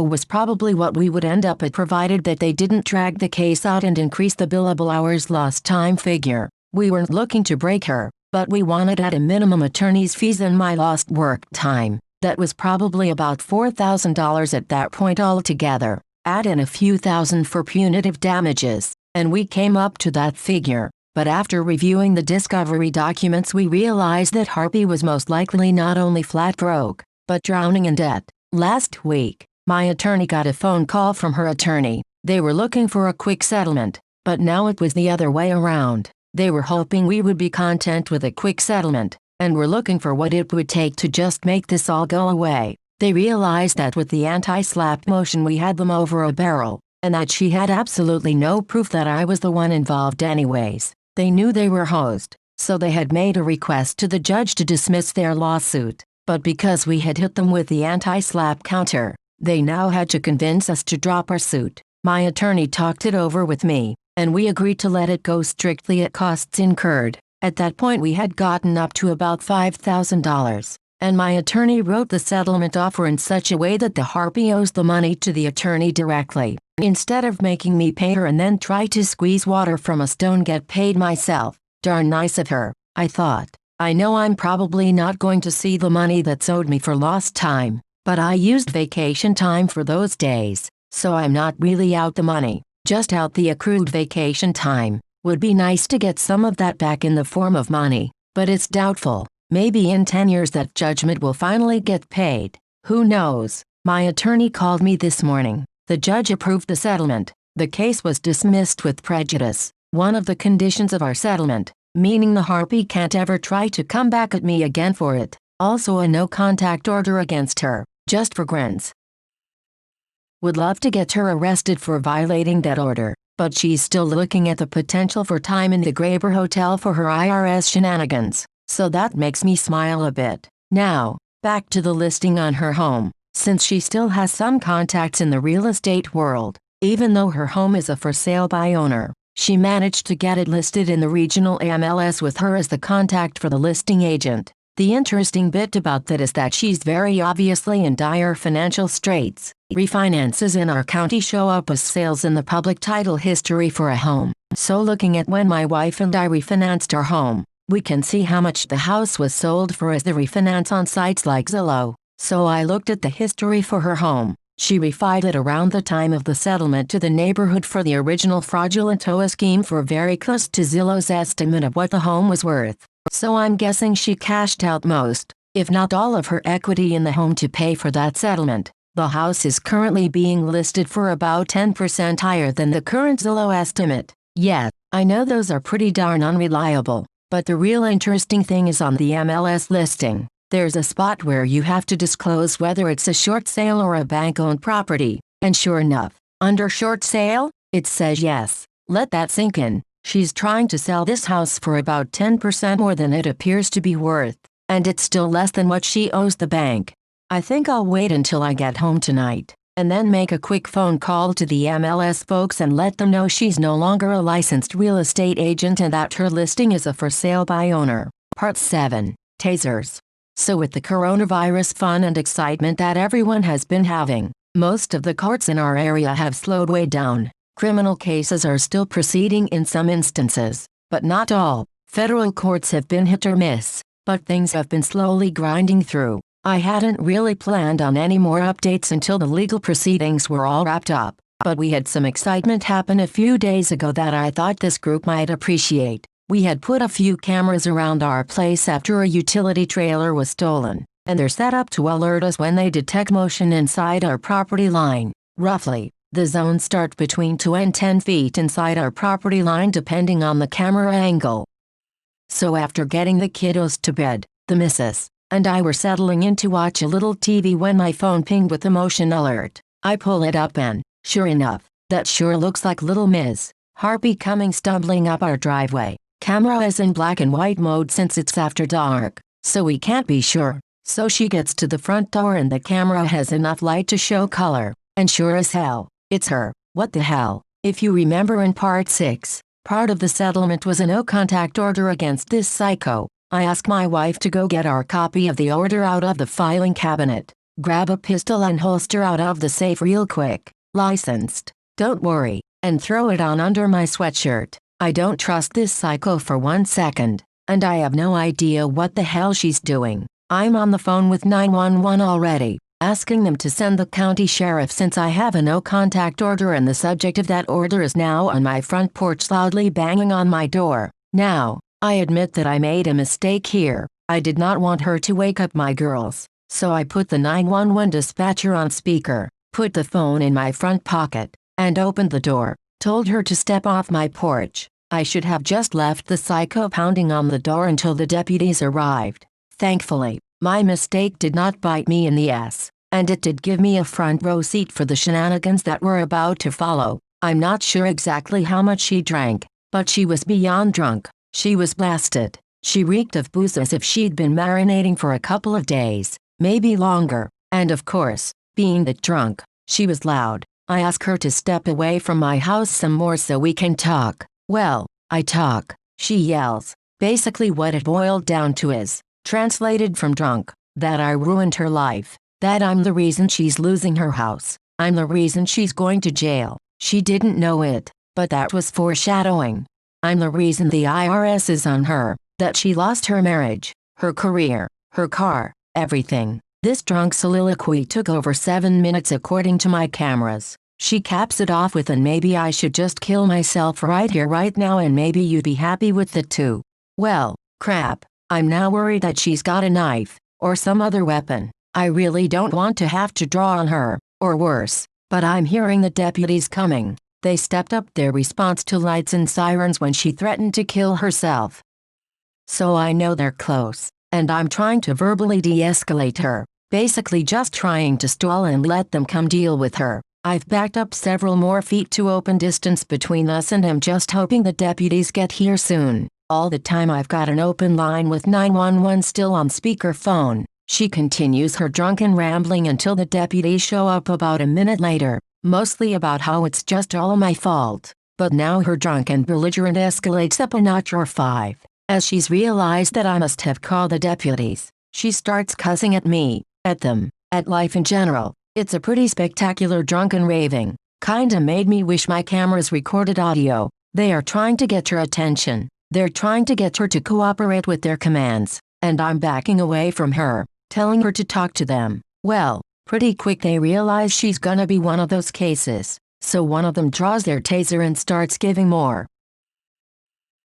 A: was probably what we would end up at, provided that they didn't drag the case out and increase the billable hours lost time figure. We weren't looking to break her, but we wanted at a minimum attorney's fees and my lost work time. That was probably about $4,000 at that point altogether. Add in a few thousand for punitive damages, and we came up to that figure. But after reviewing the discovery documents, we realized that Harpy was most likely not only flat broke, but drowning in debt. Last week, my attorney got a phone call from her attorney. They were looking for a quick settlement, but now it was the other way around. They were hoping we would be content with a quick settlement, and were looking for what it would take to just make this all go away. They realized that with the anti-slap motion we had them over a barrel, and that she had absolutely no proof that I was the one involved anyways. They knew they were hosed, so they had made a request to the judge to dismiss their lawsuit. But because we had hit them with the anti-slap counter, they now had to convince us to drop our suit. My attorney talked it over with me, and we agreed to let it go strictly at costs incurred. At that point we had gotten up to about $5,000, and my attorney wrote the settlement offer in such a way that the Harpy owes the money to the attorney directly. Instead of making me pay her and then try to squeeze water from a stone, get paid myself. Darn nice of her, I thought. I know I'm probably not going to see the money that's owed me for lost time, but I used vacation time for those days, so I'm not really out the money, just out the accrued vacation time. Would be nice to get some of that back in the form of money, but it's doubtful. Maybe in 10 years that judgment will finally get paid. Who knows? My attorney called me this morning. The judge approved the settlement. The case was dismissed with prejudice. One of the conditions of our settlement, meaning the Harpy can't ever try to come back at me again for it. Also a no-contact order against her, just for grins. Would love to get her arrested for violating that order, but she's still looking at the potential for time in the Graber Hotel for her IRS shenanigans, so that makes me smile a bit. Now, back to the listing on her home. Since she still has some contacts in the real estate world, even though her home is a for sale by owner, she managed to get it listed in the regional MLS with her as the contact for the listing agent. The interesting bit about that is that she's very obviously in dire financial straits. Refinances in our county show up as sales in the public title history for a home. So looking at when my wife and I refinanced our home, we can see how much the house was sold for as the refinance on sites like Zillow. So I looked at the history for her home. She refied it around the time of the settlement to the neighborhood for the original fraudulent TOA scheme for very close to Zillow's estimate of what the home was worth. So I'm guessing she cashed out most, if not all of her equity in the home to pay for that settlement. The house is currently being listed for about 10% higher than the current Zillow estimate. Yeah, I know those are pretty darn unreliable, but the real interesting thing is on the MLS listing. There's a spot where you have to disclose whether it's a short sale or a bank-owned property, and sure enough, under short sale, it says yes. Let that sink in. She's trying to sell this house for about 10% more than it appears to be worth, and it's still less than what she owes the bank. I think I'll wait until I get home tonight, and then make a quick phone call to the MLS folks and let them know she's no longer a licensed real estate agent and that her listing is a for sale by owner. Part 7. Tasers. So with the coronavirus fun and excitement that everyone has been having, most of the courts in our area have slowed way down. Criminal cases are still proceeding in some instances, but not all. Federal courts have been hit or miss, but things have been slowly grinding through. I hadn't really planned on any more updates until the legal proceedings were all wrapped up, but we had some excitement happen a few days ago that I thought this group might appreciate. We had put a few cameras around our place after a utility trailer was stolen, and they're set up to alert us when they detect motion inside our property line. Roughly, the zones start between 2 and 10 feet inside our property line depending on the camera angle. So after getting the kiddos to bed, the missus and I were settling in to watch a little TV when my phone pinged with a motion alert. I pull it up and, sure enough, that sure looks like little Ms. Harpy coming stumbling up our driveway. Camera is in black and white mode since it's after dark, so we can't be sure. So she gets to the front door and the camera has enough light to show color, and sure as hell, it's her. What the hell? If you remember in part 6, part of the settlement was a no-contact order against this psycho. I ask my wife to go get our copy of the order out of the filing cabinet, grab a pistol and holster out of the safe real quick, licensed, don't worry, and throw it on under my sweatshirt. I don't trust this psycho for 1 second, and I have no idea what the hell she's doing. I'm on the phone with 911 already, asking them to send the county sheriff since I have a no-contact order and the subject of that order is now on my front porch loudly banging on my door. Now, I admit that I made a mistake here. I did not want her to wake up my girls, so I put the 911 dispatcher on speaker, put the phone in my front pocket, and opened the door, told her to step off my porch. I should have just left the psycho pounding on the door until the deputies arrived. Thankfully, my mistake did not bite me in the ass, and it did give me a front row seat for the shenanigans that were about to follow. I'm not sure exactly how much she drank, but she was beyond drunk. She was blasted. She reeked of booze as if she'd been marinating for a couple of days, maybe longer, and of course, being that drunk, she was loud. I ask her to step away from my house some more so we can talk. Well, I talk. She yells. Basically what it boiled down to is, translated from drunk, that I ruined her life, that I'm the reason she's losing her house, I'm the reason she's going to jail. She didn't know it, but that was foreshadowing. I'm the reason the IRS is on her, that she lost her marriage, her career, her car, everything. This drunk soliloquy took over 7 minutes according to my cameras. She caps it off with, and maybe I should just kill myself right here right now and maybe you'd be happy with it too. Well, crap. I'm now worried that she's got a knife, or some other weapon. I really don't want to have to draw on her, or worse, but I'm hearing the deputies coming. They stepped up their response to lights and sirens when she threatened to kill herself. So I know they're close, and I'm trying to verbally de-escalate her, basically just trying to stall and let them come deal with her. I've backed up several more feet to open distance between us and am just hoping the deputies get here soon. All the time I've got an open line with 911 still on speakerphone. She continues her drunken rambling until the deputies show up about a minute later, mostly about how it's just all my fault. But now her drunken belligerent escalates up a notch or 5. As she's realized that I must have called the deputies, she starts cussing at me, at them, at life in general. It's a pretty spectacular drunken raving. Kinda made me wish my cameras recorded audio. They are trying to get her attention. They're trying to get her to cooperate with their commands, and I'm backing away from her, telling her to talk to them. Well, pretty quick they realize she's gonna be one of those cases, so one of them draws their taser and starts giving more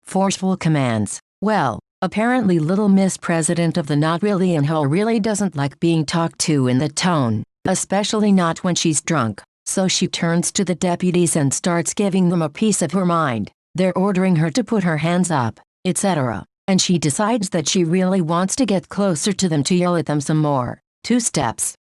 A: forceful commands. Well, apparently Little Miss President of the Not Really in Ho really doesn't like being talked to in that tone, especially not when she's drunk, so she turns to the deputies and starts giving them a piece of her mind. They're ordering her to put her hands up, etc. And she decides that she really wants to get closer to them to yell at them some more. 2 steps,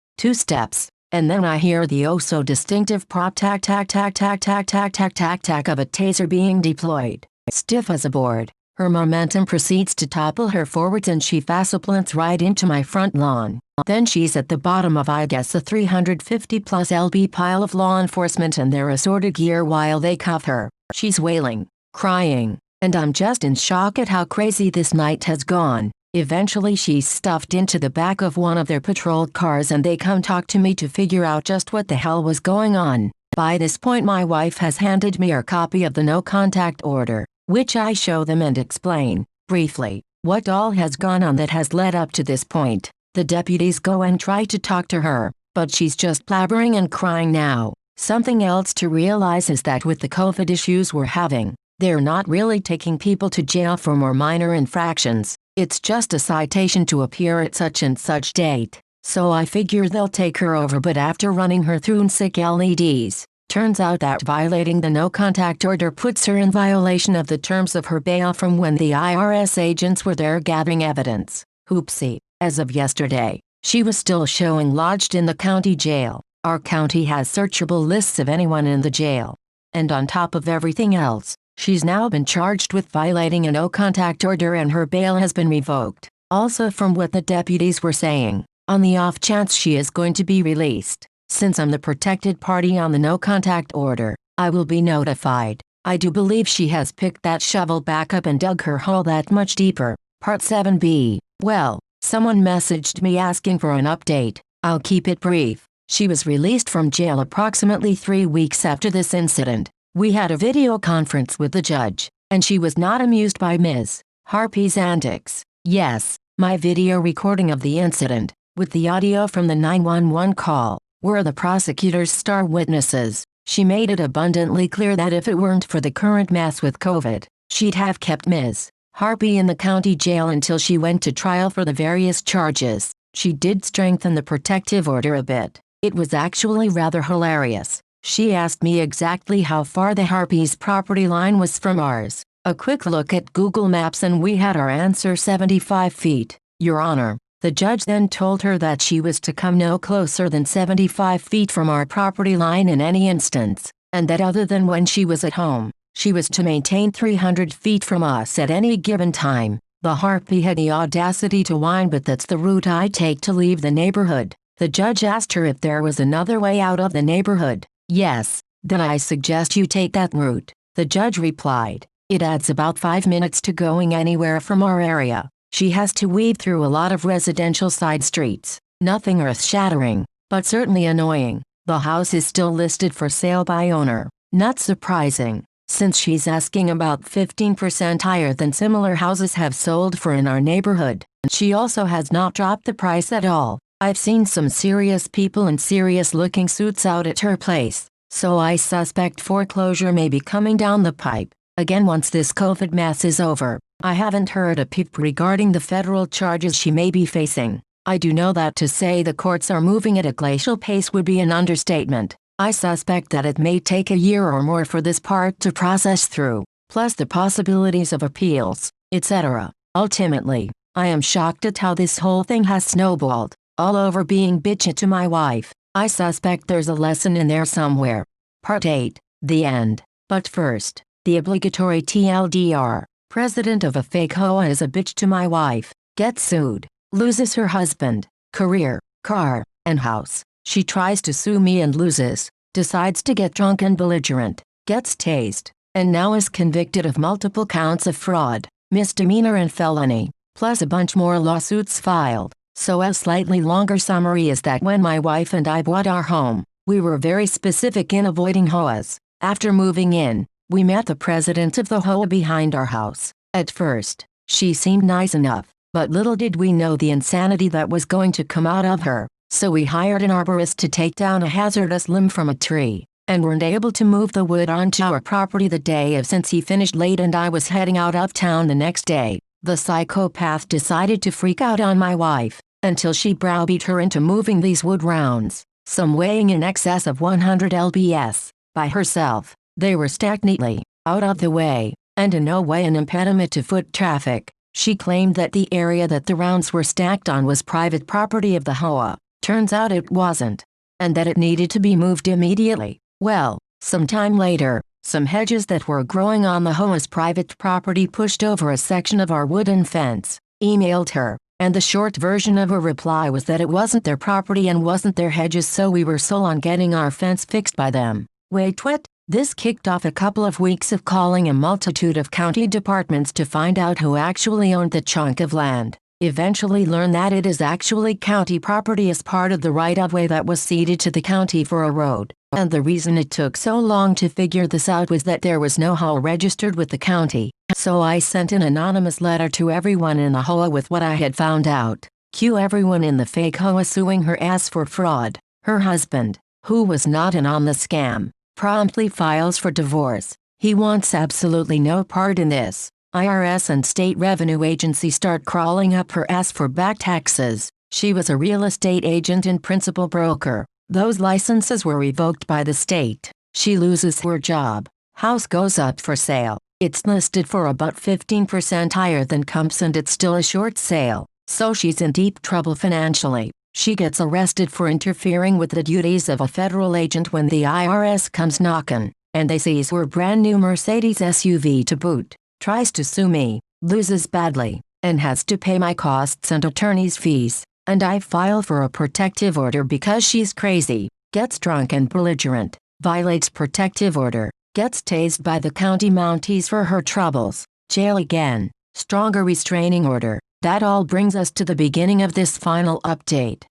A: and then I hear the oh so distinctive pop tack tack tack tack tack tack tack tack tack of a taser being deployed. Stiff as a board, her momentum proceeds to topple her forwards and she faceplants right into my front lawn. Then she's at the bottom of I guess a 350 plus lb pile of law enforcement and their assorted gear while they cuff her. She's wailing, crying, and I'm just in shock at how crazy this night has gone. Eventually she's stuffed into the back of one of their patrol cars and they come talk to me to figure out just what the hell was going on. By this point my wife has handed me her copy of the no contact order, which I show them and explain, briefly, what all has gone on that has led up to this point. The deputies go and try to talk to her, but she's just blabbering and crying now. Something else to realize is that with the COVID issues we're having, they're not really taking people to jail for more minor infractions. It's just a citation to appear at such and such date. So I figure they'll take her over, but after running her through sick LEDs, turns out that violating the no contact order puts her in violation of the terms of her bail from when the IRS agents were there gathering evidence. Oopsie. As of yesterday, she was still showing lodged in the county jail. Our county has searchable lists of anyone in the jail. And on top of everything else, she's now been charged with violating a no contact order and her bail has been revoked. Also, from what the deputies were saying, on the off chance she is going to be released, since I'm the protected party on the no contact order, I will be notified. I do believe she has picked that shovel back up and dug her hole that much deeper. Part 7b. Well, someone messaged me asking for an update. I'll keep it brief. She was released from jail approximately 3 weeks after this incident. We had a video conference with the judge, and she was not amused by Ms. Harpy's antics. Yes, my video recording of the incident, with the audio from the 911 call, were the prosecutor's star witnesses. She made it abundantly clear that if it weren't for the current mess with COVID, she'd have kept Ms. Harpy in the county jail until she went to trial for the various charges. She did strengthen the protective order a bit. It was actually rather hilarious. She asked me exactly how far the Harpy's property line was from ours. A quick look at Google Maps and we had our answer: 75 feet, Your Honor. The judge then told her that she was to come no closer than 75 feet from our property line in any instance, and that other than when she was at home, she was to maintain 300 feet from us at any given time. The Harpy had the audacity to whine, "But that's the route I take to leave the neighborhood." The judge asked her if there was another way out of the neighborhood. "Yes, then I suggest you take that route." The judge replied, "It adds about 5 minutes to going anywhere from our area. She has to weave through a lot of residential side streets. Nothing earth-shattering, but certainly annoying. The house is still listed for sale by owner. Not surprising, since she's asking about 15% higher than similar houses have sold for in our neighborhood. She also has not dropped the price at all. I've seen some serious people in serious-looking suits out at her place, so I suspect foreclosure may be coming down the pipe. Again, once this COVID mess is over. I haven't heard a peep regarding the federal charges she may be facing. I do know that to say the courts are moving at a glacial pace would be an understatement. I suspect that it may take a year or more for this part to process through, plus the possibilities of appeals, etc. Ultimately, I am shocked at how this whole thing has snowballed, all over being bitchy to my wife. I suspect there's a lesson in there somewhere. Part 8. The end. But first, the obligatory TLDR. President of a fake hoa is a bitch to my wife. Gets sued. Loses her husband, career, car, and house. She tries to sue me and loses. Decides to get drunk and belligerent. Gets tased. And now is convicted of multiple counts of fraud, misdemeanor and felony, plus a bunch more lawsuits filed. So a slightly longer summary is that when my wife and I bought our home, we were very specific in avoiding hoas. After moving in, we met the president of the hoa behind our house. At first, she seemed nice enough, but little did we know the insanity that was going to come out of her. So we hired an arborist to take down a hazardous limb from a tree, and weren't able to move the wood onto our property the day of, since he finished late and I was heading out of town the next day. The psychopath decided to freak out on my wife, until she browbeat her into moving these wood rounds, some weighing in excess of 100 lbs, by herself. They were stacked neatly, out of the way, and in no way an impediment to foot traffic. She claimed that the area that the rounds were stacked on was private property of the hoa. Turns out it wasn't, and that it needed to be moved immediately. Well, sometime later, some hedges that were growing on the hoa's private property pushed over a section of our wooden fence. Emailed her, and the short version of her reply was that it wasn't their property and wasn't their hedges, so we were sold on getting our fence fixed by them. Wait, what? This kicked off a couple of weeks of calling a multitude of county departments to find out who actually owned the chunk of land. Eventually learned that it is actually county property as part of the right-of-way that was ceded to the county for a road. And the reason it took so long to figure this out was that there was no hoa registered with the county. So I sent an anonymous letter to everyone in the hoa with what I had found out. Cue everyone in the fake hoa suing her ass for fraud. Her husband, who was not in on the scam, promptly files for divorce. He wants absolutely no part in this. IRS and state revenue agency start crawling up her ass for back taxes. She was a real estate agent and principal broker. Those licenses were revoked by the state. She loses her job. House goes up for sale. It's listed for about 15% higher than comps and it's still a short sale. So she's in deep trouble financially. She gets arrested for interfering with the duties of a federal agent when the IRS comes knocking, and they seize her brand new Mercedes SUV to boot. Tries to sue me, loses badly, and has to pay my costs and attorney's fees. And I file for a protective order because she's crazy, gets drunk and belligerent, violates protective order, gets tased by the county Mounties for her troubles, jail again. stronger restraining order. That all brings us to the beginning of this final update.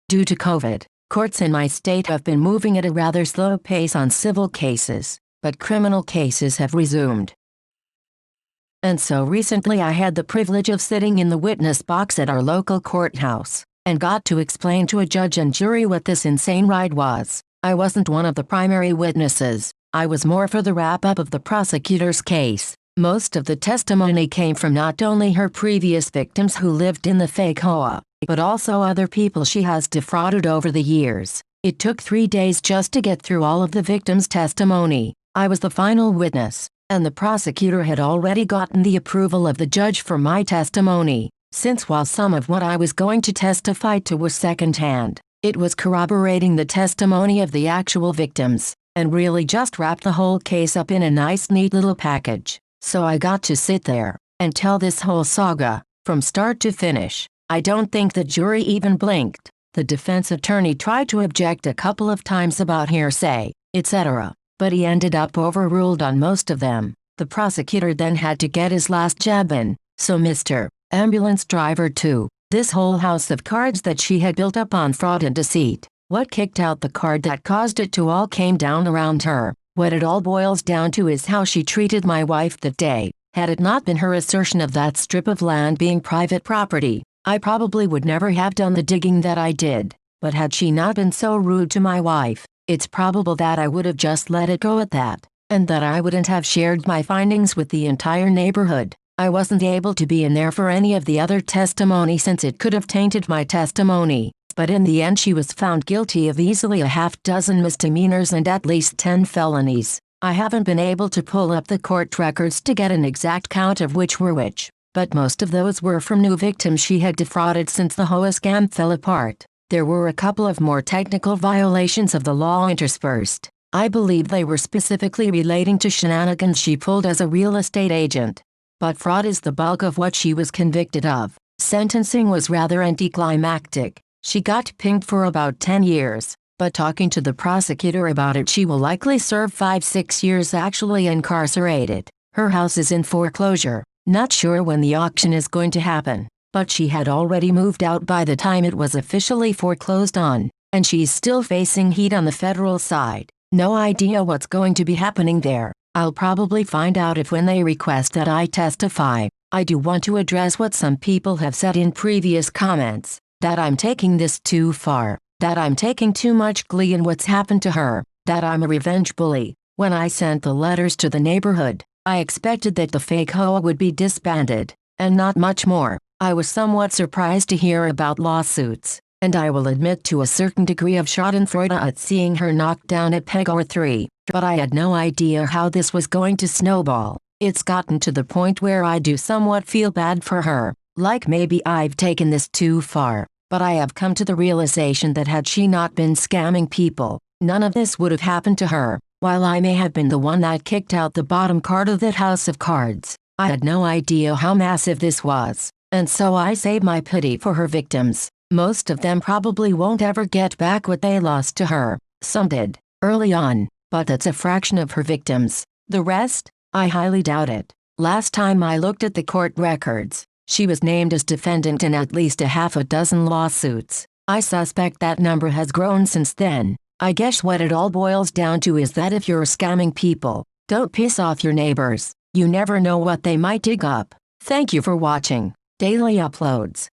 A: Due to COVID, courts in my state have been moving at a rather slow pace on civil cases, but criminal cases have resumed. And so recently I had the privilege of sitting in the witness box at our local courthouse, and got to explain to a judge and jury what this insane ride was. I wasn't one of the primary witnesses. I was more for the wrap-up of the prosecutor's case. Most of the testimony came from not only her previous victims who lived in the fake HOA, but also other people she has defrauded over the years. It took 3 days just to get through all of the victims' testimony. I was the final witness, and the prosecutor had already gotten the approval of the judge for my testimony, since while some of what I was going to testify to was secondhand, it was corroborating the testimony of the actual victims, and really just wrapped the whole case up in a nice neat little package. So I got to sit there and tell this whole saga, from start to finish. I don't think the jury even blinked. The defense attorney tried to object a couple of times about hearsay, etc., but he ended up overruled on most of them. The prosecutor then had to get his last jab in, so Mr. Ambulance Driver 2, this whole house of cards that she had built up on fraud and deceit, what kicked out the card that caused it to all came down around her. What it all boils down to is how she treated my wife that day. Had it not been her assertion of that strip of land being private property, I probably would never have done the digging that I did. But had she not been so rude to my wife, it's probable that I would have just let it go at that, and that I wouldn't have shared my findings with the entire neighborhood. I wasn't able to be in there for any of the other testimony since it could have tainted my testimony. But in the end she was found guilty of easily a half-dozen misdemeanors and at least 10 felonies. I haven't been able to pull up the court records to get an exact count of which were which, but most of those were from new victims she had defrauded since the HOA scam fell apart. There were a couple of more technical violations of the law interspersed. I believe they were specifically relating to shenanigans she pulled as a real estate agent. But fraud is the bulk of what she was convicted of. Sentencing was rather anticlimactic. She got pinged for about 10 years, but talking to the prosecutor about it, she will likely serve 5-6 years actually incarcerated. Her house is in foreclosure. Not sure when the auction is going to happen, but she had already moved out by the time it was officially foreclosed on, and she's still facing heat on the federal side. No idea what's going to be happening there. I'll probably find out if when they request that I testify. I do want to address what some people have said in previous comments, that I'm taking this too far, that I'm taking too much glee in what's happened to her, that I'm a revenge bully. When I sent the letters to the neighborhood, I expected that the fake HOA would be disbanded, and not much more. I was somewhat surprised to hear about lawsuits, and I will admit to a certain degree of schadenfreude at seeing her knocked down at peg or 3, but I had no idea how this was going to snowball. It's gotten to the point where I do somewhat feel bad for her, like maybe I've taken this too far, but I have come to the realization that had she not been scamming people, none of this would have happened to her. While I may have been the one that kicked out the bottom card of that house of cards, I had no idea how massive this was, and so I save my pity for her victims. Most of them probably won't ever get back what they lost to her. Some did, early on, but that's a fraction of her victims. The rest? I highly doubt it. Last time I looked at the court records, she was named as defendant in at least a half a dozen lawsuits. I suspect that number has grown since then. I guess what it all boils down to is that if you're scamming people, don't piss off your neighbors. You never know what they might dig up. Thank you for watching. Daily uploads.